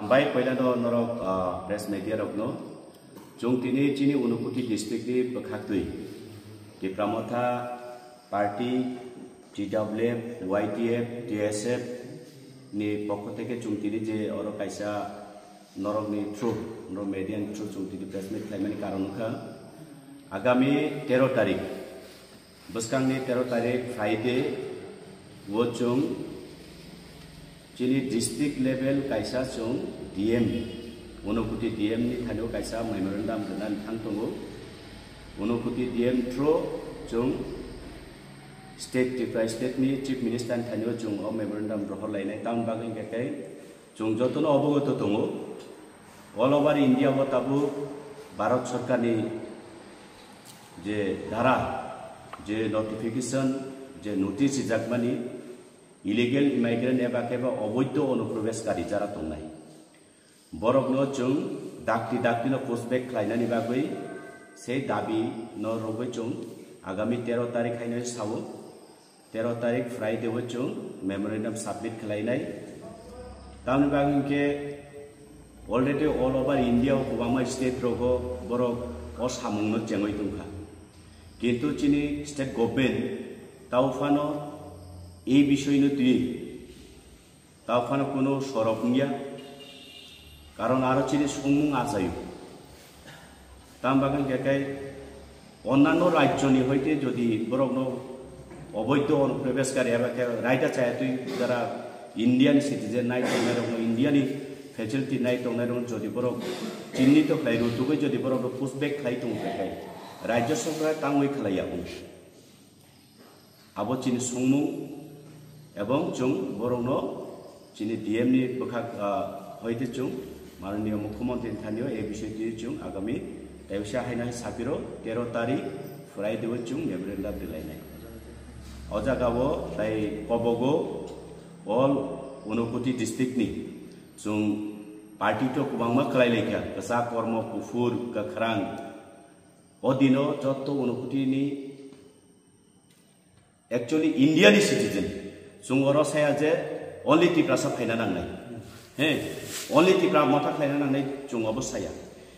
Hambai Poilano Norok press media rokno Jung Tini Chini Unuputi district ni Bakhatui Ki Pramotha Party GWF YTF DSF ni pokok teke Jung Tini je oro kaisa Norok ni true Norok media ni true Jung Tini press media klaimani karonukha Agami 13 tarik Buskang ni 13 tarik Friday wo Jung Chini district level kaisa Jung DM Unuputi DM ni thano kaisa memorandum dan thangtongo Unuputi DM through Jung state ni chief minister thano Jung o memorandum rohor lainai town bagin kekai Jung jotono obogoto tongo all over India wo tabu Bharat sarkar ni je dhara je notification je notice jakmani illegal immigrant eba keba oboidho onuprobeshkari jara tongnai borokno Jung dakti no pushback khlainani bagui sei dabi no rogoi Jung agami 13 tarik hainai sawo 13 tarik Friday wo Jung memorandum submit khlainai tamni bagin ke already all over India kubama state rogo borok o samungno jengoi tungkha kintu chini state government taufano এই বিষয় নিয়ে তাওখানে কোনো সরব নিয়া কারণ আরো চিনি সমুং আসাই তাম বাগান কেকাই অন্যান্য রাজ্যনি হইতে যদি বরং অবৈধ অনুপ্রবেশকারী এবাকে রাইটা চায় তুই যারা ইন্ডিয়ান সিটিজেন নাই তোমরা ইন্ডিয়ানি ফ্যাসিলিটি নাই তোমরা যদি বরং চিহ্নিত খাই রুতুকে যদি বরং পুশব্যাক খাই তুমি কেকাই রাজ্য সরকার তাঙ্গই খালাই আবো চিনি সমুং এবং Jung borongno chini DM ni bakak hoite Jung Maraniya Mukhyamantri thanio ei bishoyti Jung agami taibsa hainai sapiro 13 tarik Friday wo Jung memorandum dilainai ojagao tai kobogo all Unuputi district ni Jung party to kubangma khlailekha kasa kormo kufur kakhrang odino jotto Unuputi ni actually Indian citizen Jung oro saya je only tipra sa phaina nangnai only tipra mata phaina nangnai Jung obo saya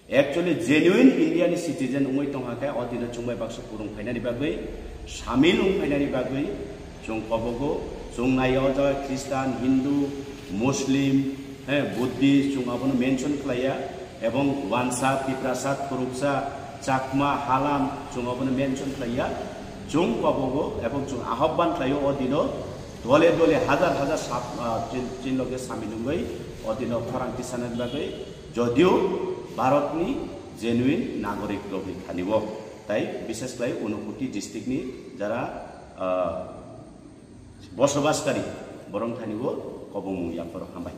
actually genuine Indian citizen umoi tongha kai odino Jung bai baksa purung phaina ni bagui shamil phaina ni bagui Jung kobogo Jung nayo ja Christian Hindu Muslim Buddhist Jung abono mention khlaya ebong wansa tiprasat puruksa chakma halam Jung abono mention khlaya Jung kobogo ebong Jung ahobban khlayo odino dole হাজার চিন লোকে সামিল হই অদিন ফরাংটি সানান বাগৈ যদিও ভারতনি genuine নাগরিক লোক খানিব তাই বিশেষ করে Unuputi ডিস্ট্রিক্ট নি যারা বসবাসকারী বরং খানিব কবমু ইয়াফর হামাই